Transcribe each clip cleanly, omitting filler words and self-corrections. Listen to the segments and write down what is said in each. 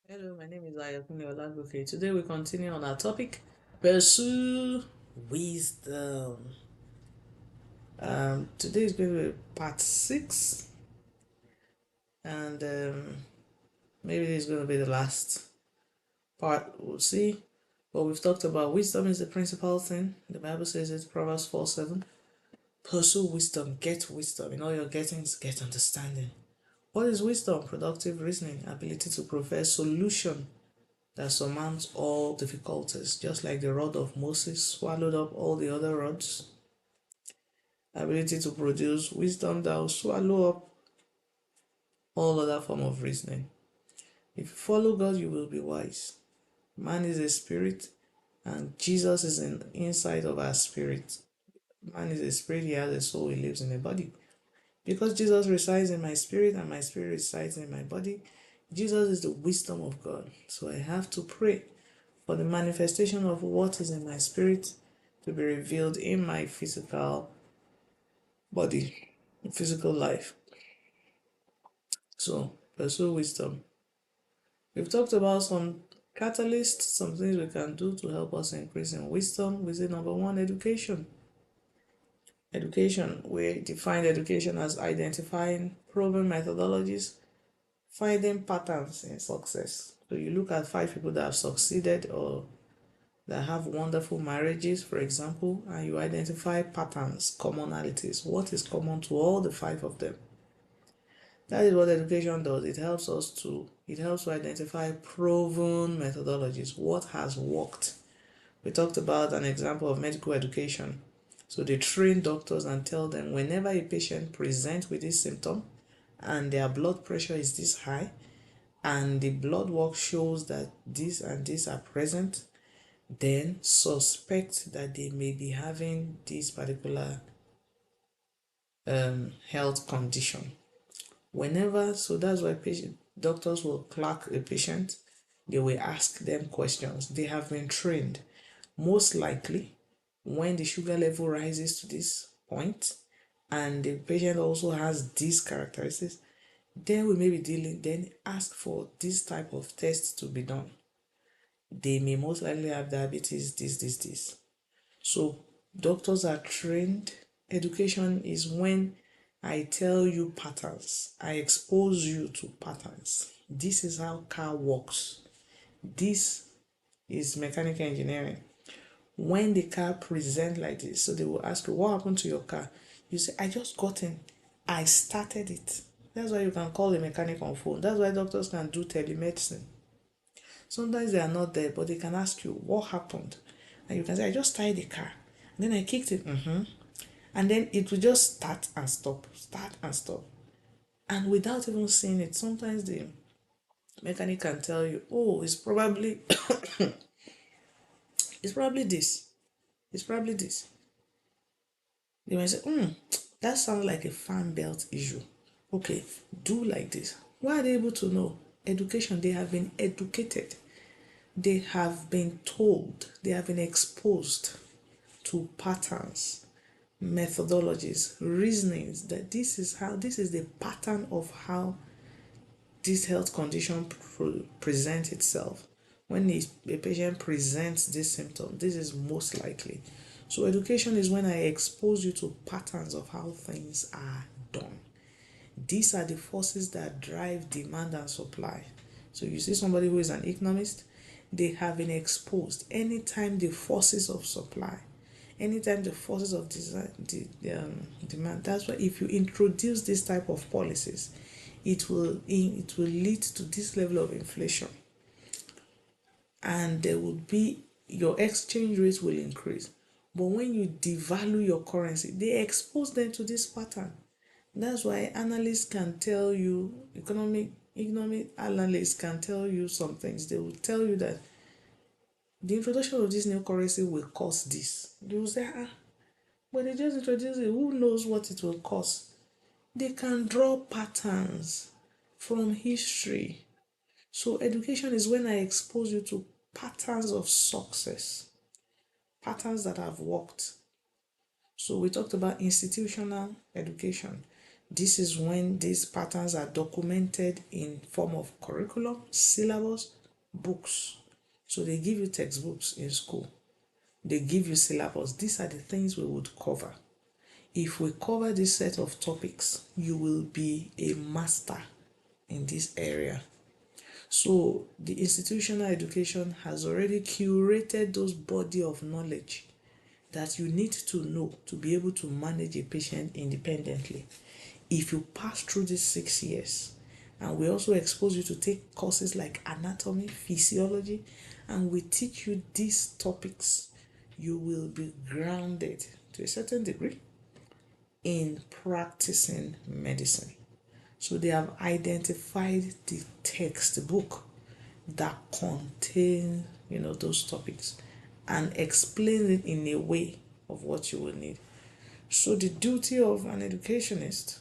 Hello, my name is Olagoke. Today we continue on our topic, pursue wisdom. Today is going to be part 6, and maybe this is going to be the last part. We'll see. But we've talked about wisdom is the principal thing. The Bible says it, Proverbs 4:7. Pursue wisdom, get wisdom. In all your gettings, get understanding. What is wisdom? Productive reasoning, ability to provide solution that surmounts all difficulties, just like the rod of Moses swallowed up all the other rods. Ability to produce wisdom that will swallow up all other form of reasoning. If you follow God, you will be wise. Man is a spirit, and Jesus is in inside of our spirit. Man is a spirit, he has a soul, he lives in a body. Because Jesus resides in my spirit and my spirit resides in my body, Jesus is the wisdom of God. So I have to pray for the manifestation of what is in my spirit to be revealed in my physical body, physical life. So, pursue wisdom. We've talked about some catalysts, some things we can do to help us increase in wisdom. We say number one, education. Education, we define education as identifying proven methodologies, finding patterns in success. So you look at 5 people that have succeeded or that have wonderful marriages, for example, and you identify patterns, commonalities. What is common to all the 5 of them? That is what education does. It helps to identify proven methodologies. What has worked? We talked about an example of medical education. So they train doctors and tell them whenever a patient presents with this symptom and their blood pressure is this high and the blood work shows that this and this are present, then suspect that they may be having this particular health condition. So that's why doctors will clerk a patient, they will ask them questions. They have been trained. Most likely, when the sugar level rises to this point and the patient also has these characteristics, then we may be then ask for this type of test to be done. They may most likely have diabetes, this. So doctors are trained. Education is when I tell you patterns, I expose you to patterns. This is how car works. This is mechanical engineering. When the car presents like this, so they will ask you, what happened to your car? You say, I just got in. I started it. That's why you can call a mechanic on phone. That's why doctors can do telemedicine. Sometimes they are not there, but they can ask you, what happened? And you can say, I just started the car. And then I kicked it. And then it will just start and stop, start and stop. And without even seeing it, sometimes the mechanic can tell you, oh, it's probably it's probably this. It's probably this. They might say, that sounds like a fan belt issue. Okay, do like this. Why are they able to know? Education, they have been educated. They have been told, they have been exposed to patterns, methodologies, reasonings that this is the pattern of how this health condition presents itself. When a patient presents this symptom, this is most likely. So education is when I expose you to patterns of how things are done. These are the forces that drive demand and supply. So you see somebody who is an economist, they have been exposed anytime the forces of supply, anytime the forces of demand. That's why if you introduce this type of policies, it will lead to this level of inflation, and there will be your exchange rate will increase. But when you devalue your currency, they expose them to this pattern. That's why analysts can tell you, economic analysts can tell you some things. They will tell you that the introduction of this new currency will cost this. They will say, but they just introduced it. Who knows what it will cost? They can draw patterns from history. So education is when I expose you to patterns of success, patterns that have worked. So we talked about institutional education. This is when these patterns are documented in form of curriculum, syllabus, books. So they give you textbooks in school. They give you syllabus. These are the things we would cover. If we cover this set of topics, you will be a master in this area. So the institutional education has already curated those body of knowledge that you need to know to be able to manage a patient independently. If you pass through these 6 years, and we also expose you to take courses like anatomy, physiology, and we teach you these topics, you will be grounded to a certain degree in practicing medicine. So they have identified the textbook that contain, those topics and explain it in a way of what you will need. So the duty of an educationist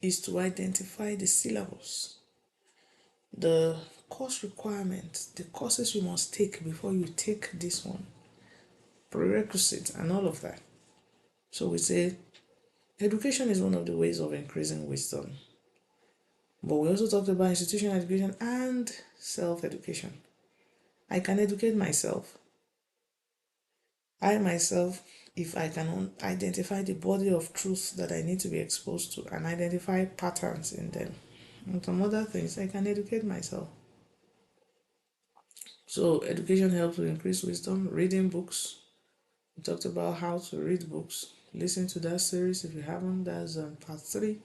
is to identify the syllabus, the course requirements, the courses you must take before you take this one, prerequisites, and all of that. So we say education is one of the ways of increasing wisdom. But we also talked about institutional education and self-education. I can educate myself. I myself, if I can identify the body of truth that I need to be exposed to and identify patterns in them and some other things, I can educate myself. So education helps to increase wisdom. Reading books. We talked about how to read books. Listen to that series if you haven't. That's part 3.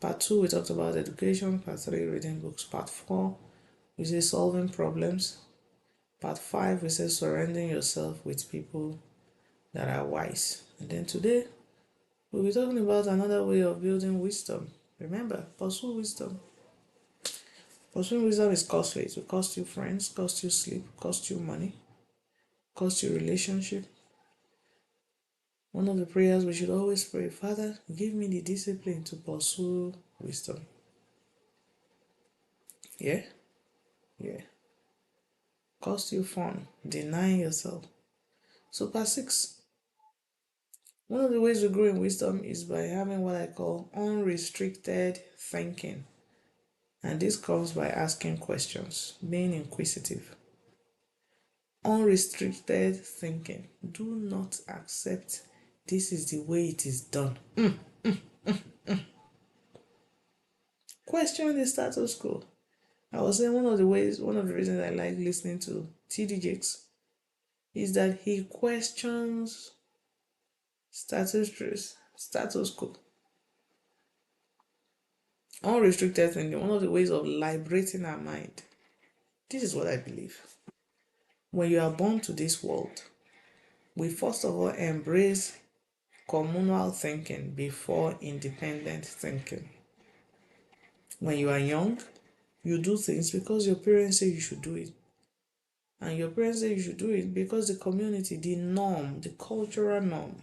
Part 2, we talked about education. Part 3, reading books. Part 4, we say solving problems. Part 5, we say surrounding yourself with people that are wise. And then today, we'll be talking about another way of building wisdom. Remember, pursue wisdom. Pursuing wisdom is costly. It will cost you friends, cost you sleep, cost you money, cost you relationship. One of the prayers we should always pray, Father, give me the discipline to pursue wisdom. Yeah? Yeah. Cost you fun, denying yourself. So part 6. One of the ways we grow in wisdom is by having what I call unrestricted thinking. And this comes by asking questions, being inquisitive. Unrestricted thinking. Do not accept this is the way it is done. Question the status quo. I was saying one of the reasons I like listening to TD Jakes is that he questions status quo. Unrestricted thinking, one of the ways of liberating our mind. This is what I believe. When you are born to this world, we first of all embrace communal thinking before independent thinking. When you are young, you do things because your parents say you should do it. And your parents say you should do it because the community, the norm, the cultural norm,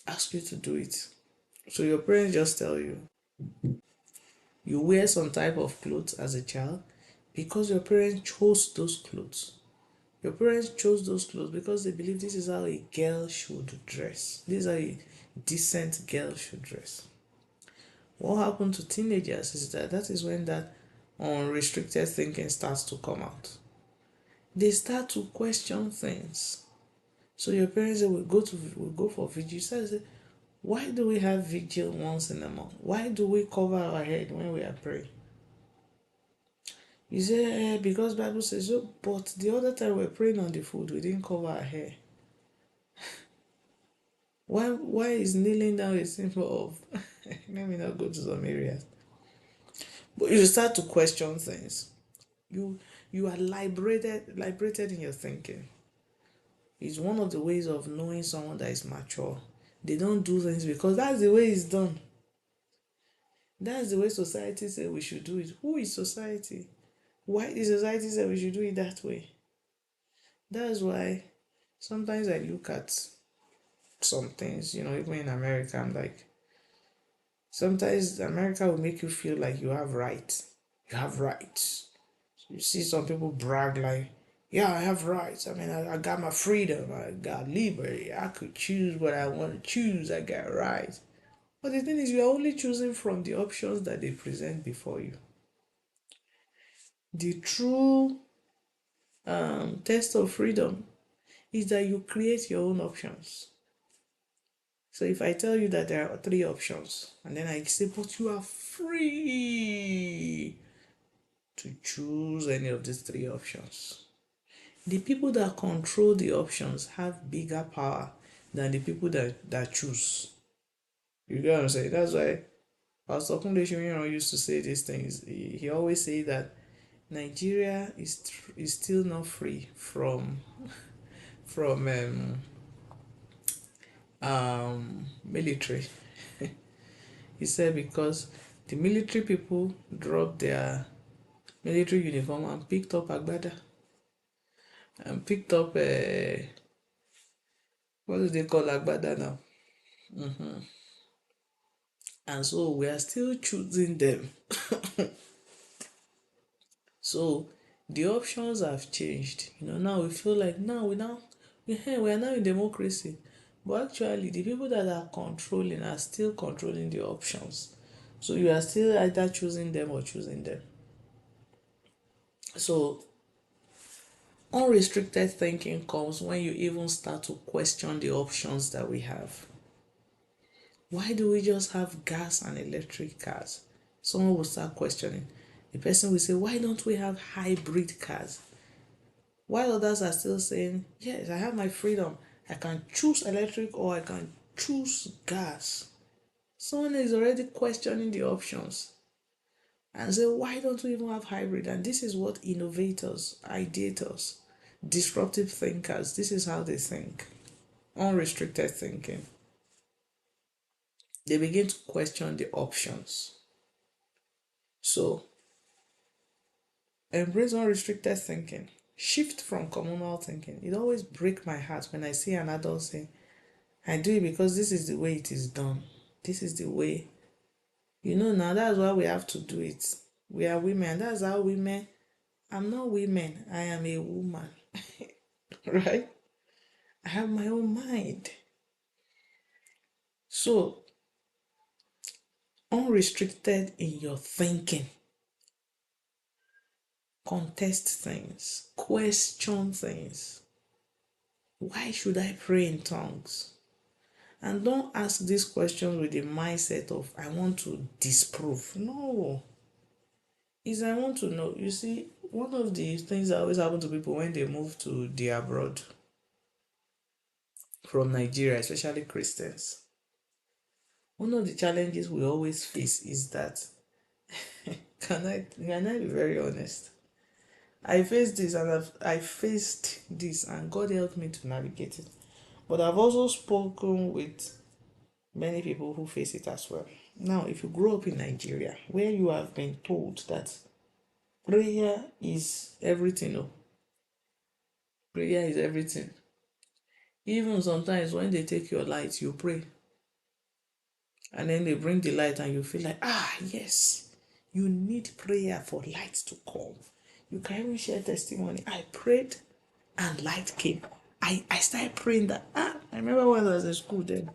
ask you to do it. So your parents just tell you. You wear some type of clothes as a child because your parents chose those clothes. Your parents chose those clothes because they believe this is how a girl should dress. This is how a decent girl should dress. What happened to teenagers is that is when that unrestricted thinking starts to come out. They start to question things. So your parents say, we'll go for vigil. You say, why do we have vigil once in a month? Why do we cover our head when we are praying? You say, because Bible says so, but the other time we're praying on the food, we didn't cover our hair. Why is kneeling down a symbol of let me not go to some areas. But you start to question things. You are liberated in your thinking. It's one of the ways of knowing someone that is mature. They don't do things because that's the way it's done. That's the way society said we should do it. Who is society? Why did society say we should do it that way? That's why sometimes I look at some things, even in America, I'm like, sometimes America will make you feel like you have rights. You have rights. You see some people brag like Yeah, I have rights. I mean, I got my freedom. I got liberty. I could choose what I want to choose. I got rights. But the thing is, you are only choosing from the options that they present before you. The true test of freedom is that you create your own options. So if I tell you that there are three options, and then I say, but you are free to choose any of these three options. The people that control the options have bigger power than the people that choose. You get what I'm saying? That's why Pastor Kunle Shimon used to say these things. He always say that Nigeria is still not free from military. He said because the military people dropped their military uniform and picked up agbada and picked up what do they call agbada now? And so we are still choosing them. So the options have changed. Now we feel like we are now in democracy. But actually the people that are controlling are still controlling the options. So you are still either choosing them or choosing them. So unrestricted thinking comes when you even start to question the options that we have. Why do we just have gas and electric cars? Someone will start questioning. The person will say, why don't we have hybrid cars? While others are still saying, yes, I have my freedom. I can choose electric or I can choose gas. Someone is already questioning the options and say, why don't we even have hybrid? And this is what innovators, ideators, disruptive thinkers, this is how they think. Unrestricted thinking. They begin to question the options. So embrace unrestricted thinking. Shift from communal thinking. It always breaks my heart when I see an adult say, I do it because this is the way it is done. This is the way. Now that's why we have to do it. We are women. That's how women. I'm not women. I am a woman. Right? I have my own mind. So, unrestricted in your thinking. Contest things. Question things. Why should I pray in tongues? And don't ask these questions with the mindset of, I want to disprove. No. Is I want to know. You see, one of the things that always happen to people when they move to the abroad from Nigeria, especially Christians, one of the challenges we always face is that can I be very honest? I faced this and I faced this and God helped me to navigate it. But I've also spoken with many people who face it as well. Now, if you grow up in Nigeria, where you have been told that prayer is everything, oh, prayer is everything. Even sometimes when they take your light, you pray. And then they bring the light and you feel like, yes, you need prayer for light to come. You can even share testimony. I prayed and light came. I started praying that, I remember when I was in school then,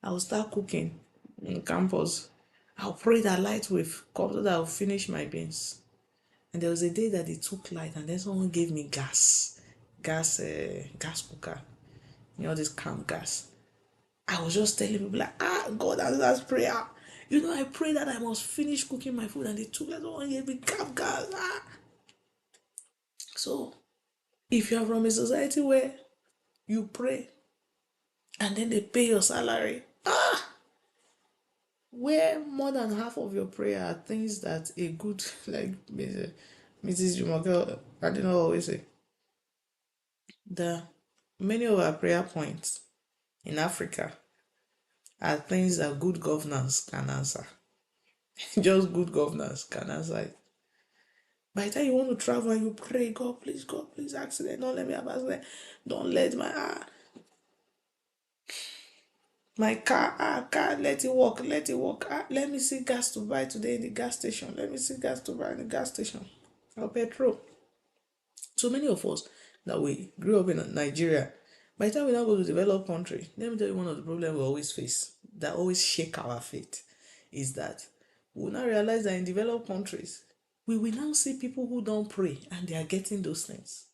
I would start cooking in campus. I'll pray that light will come so that I'll finish my beans. And there was a day that they took light and then someone gave me gas cooker. This camp gas. I was just telling people like, God answers prayer. I prayed that I must finish cooking my food and they took it and gave me camp gas. So if you are from a society where you pray and then they pay your salary, where more than half of your prayer are things that a good, like Mrs. Jumoke, I don't know always say, the many of our prayer points in Africa are things that good governance can answer. Just good governance can answer it. By the time you want to travel and you pray, God, please, accident, don't let me have accident. Don't let my car, let it work. Let me see gas to buy today in the gas station. Let me see gas to buy in the gas station. Or petrol. So many of us that we grew up in Nigeria, by the time we now go to developed country, let me tell you one of the problems we always face that always shake our faith is that we now realize that in developed countries, we will now see people who don't pray and they are getting those things.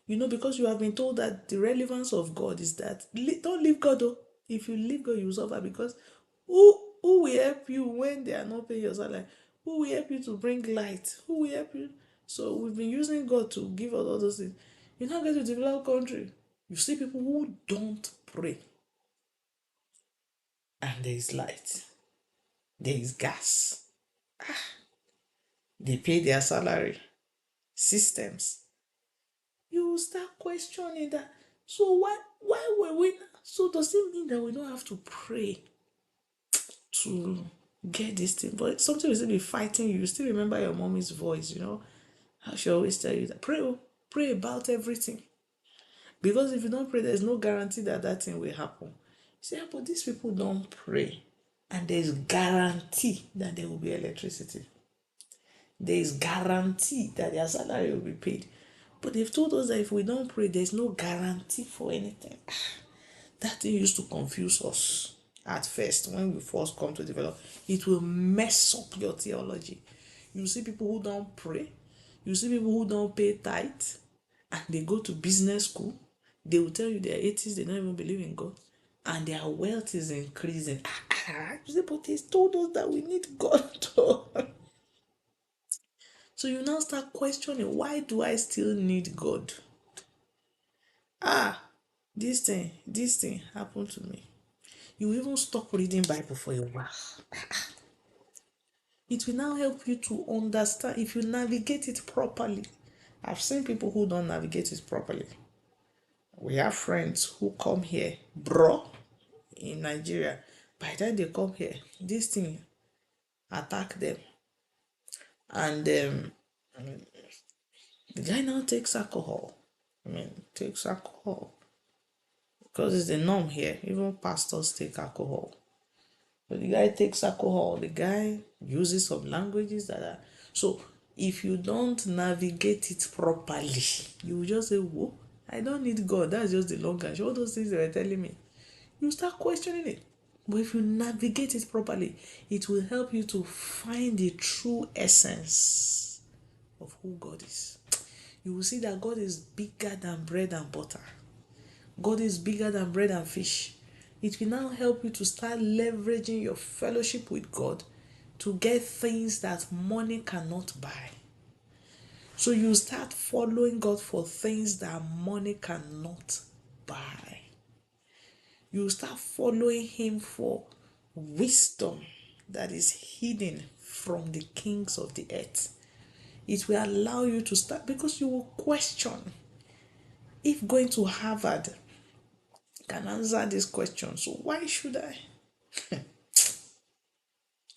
Because you have been told that the relevance of God is that don't leave God. Oh. If you leave God, you will suffer because who will help you when they are not paying your salary? Who will help you to bring light? Who will help you? So we've been using God to give us all those things. You now get to develop country. You see people who don't pray, and there is light, there is gas, they pay their salary, systems. You will start questioning that. So why were we? So does it mean that we don't have to pray to get this thing? But something will still be fighting you. You still remember your mommy's voice. How she always tell you that pray, oh, pray about everything. Because if you don't pray, there's no guarantee that that thing will happen. You say, yeah, but these people don't pray. And there's guarantee that there will be electricity. There is guarantee that their salary will be paid. But they've told us that if we don't pray, there's no guarantee for anything. That thing used to confuse us at first when we first come to develop. It will mess up your theology. You see people who don't pray, you see people who don't pay tithe, and they go to business school. They will tell you they're atheists, they don't even believe in God, and their wealth is increasing. You say, but they told us that we need God. So you now start questioning, why do I still need God? Ah, this thing happened to me. You even stop reading Bible for a while. It will now help you to understand if you navigate it properly. I've seen people who don't navigate it properly. We have friends who come here, bro, in Nigeria. By the time they come here, this thing attack them. And the guy now takes alcohol. Takes alcohol. Because it's the norm here. Even pastors take alcohol. So the guy takes alcohol, the guy uses some languages that are so if you don't navigate it properly, you will just say, whoa, I don't need God. That's just the long and short. All those things they were telling me. You start questioning it. But if you navigate it properly, it will help you to find the true essence of who God is. You will see that God is bigger than bread and butter. God is bigger than bread and fish. It will now help you to start leveraging your fellowship with God to get things that money cannot buy. So you start following God for things that money cannot buy. You start following Him for wisdom that is hidden from the kings of the earth. It will allow you to start because you will question if going to Harvard can answer this question. So why should I?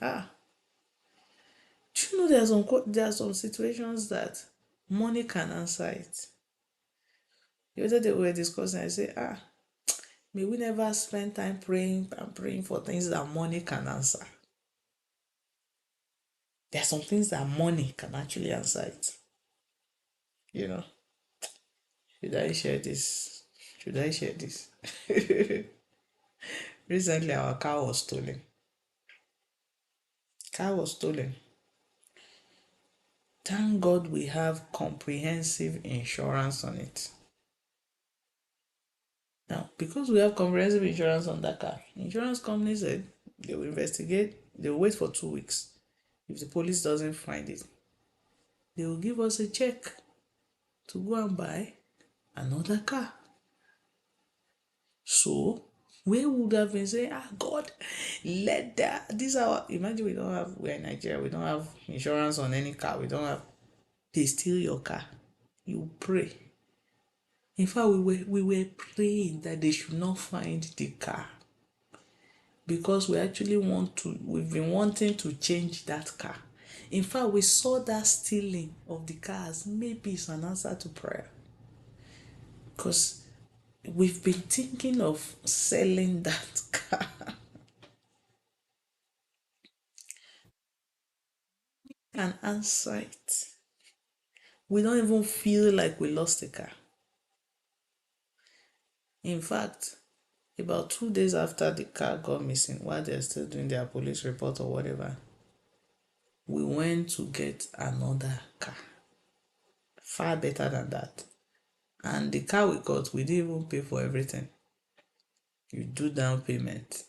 Ah, do you know there are some situations that money can answer it? The other day we were discussing, I say, may we never spend time praying and praying for things that money can answer. There are some things that money can actually answer it. You know, should I share this? Should I share this? Recently, our car was stolen. Car was stolen. Thank God we have comprehensive insurance on it. Now, because we have comprehensive insurance on that car, insurance company said they will investigate, they will wait for 2 weeks. If the police doesn't find it, they will give us a check to go and buy another car. So, we would have been saying, God, let that, this our, imagine we're in Nigeria, we don't have insurance on any car, they steal your car. You pray. In fact, we were praying that they should not find the car because we've been wanting to change that car. In fact, we saw that stealing of the cars maybe it's an answer to prayer because we've been thinking of selling that car. Can answer it. We don't even feel like we lost a car. In fact, about 2 days after the car got missing, while they're still doing their police report or whatever, we went to get another car. Far better than that. And the car we got, we didn't even pay for everything. You do down payment,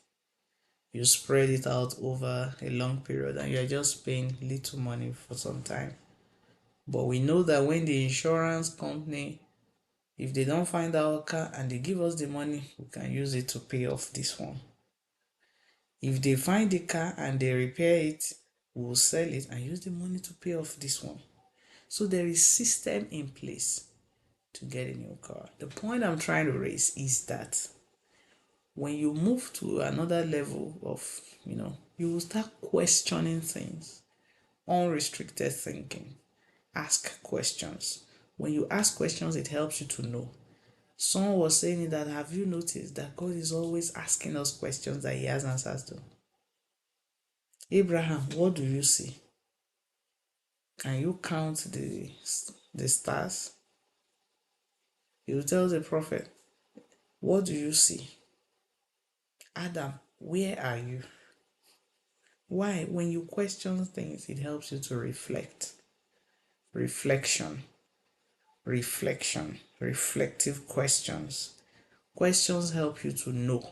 you spread it out over a long period, and you're just paying little money for some time. But we know that when the insurance company, if they don't find our car and they give us the money, we can use it to pay off this one. If they find the car and they repair it, we'll sell it and use the money to pay off this one. So there is system in place to get a new car. The point I'm trying to raise is that when you move to another level of, you will start questioning things. Unrestricted thinking. Ask questions. When you ask questions, it helps you to know. Someone was saying that, have you noticed that God is always asking us questions that He has answers to? Abraham, what do you see? Can you count the stars? He will tell the prophet, what do you see? Adam, where are you? Why? When you question things, it helps you to reflect. Reflection, reflective questions. Questions help you to know.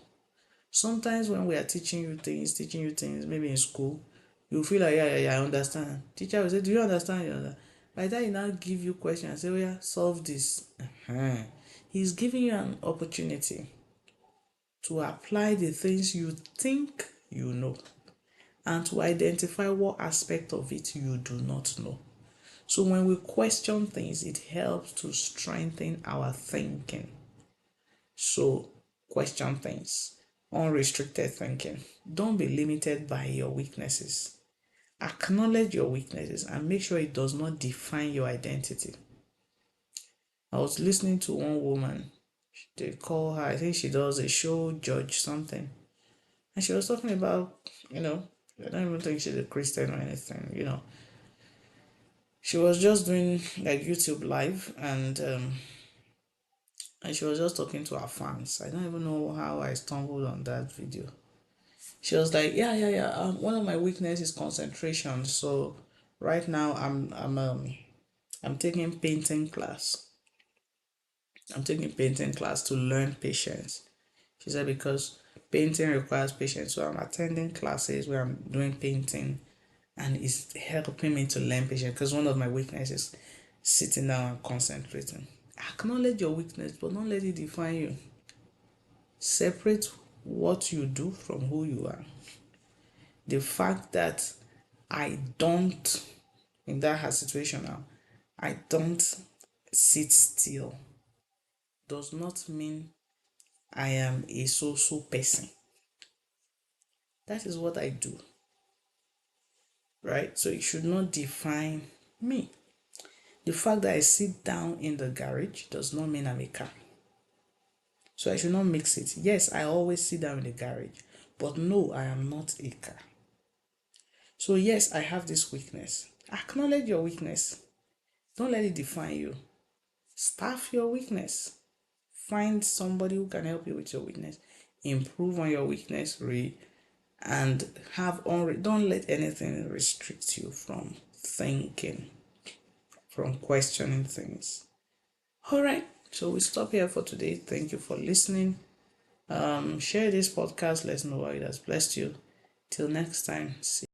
Sometimes when we are teaching you things, maybe in school, you feel like, yeah, I understand. Teacher will say, do you understand? By the time he now give you questions, say, oh yeah, solve this. He's giving you an opportunity to apply the things you think you know and to identify what aspect of it you do not know. So when we question things, it helps to strengthen our thinking. So question things. Unrestricted thinking. Don't be limited by your weaknesses. Acknowledge your weaknesses and make sure it does not define your identity. I was listening to one woman. They call her, I think she does a show, Judge something. And she was talking about, I don't even think she's a Christian or anything. She was just doing like YouTube live and she was just talking to her fans. I don't even know how I stumbled on that video. She was like, yeah. One of my weakness is concentration. So right now I'm taking painting class. I'm taking painting class to learn patience. She said because painting requires patience. So I'm attending classes where I'm doing painting and it's helping me to learn patience because one of my weaknesses is sitting down and concentrating. Acknowledge your weakness, but don't let it define you. Separate what you do from who you are. The fact that I don't, in that situation now, I don't sit still does not mean I am a so-so person. That is what I do, right? So it should not define me. The fact that I sit down in the garage does not mean I'm a car. So I should not mix it. Yes, I always sit down in the garage, but no, I am not a car. So yes, I have this weakness. Acknowledge your weakness. Don't let it define you. Staff your weakness. Find somebody who can help you with your weakness. Improve on your weakness, and don't let anything restrict you from thinking, from questioning things. All right, so we stop here for today. Thank you for listening. Share this podcast. Let's know how it has blessed you. Till next time. See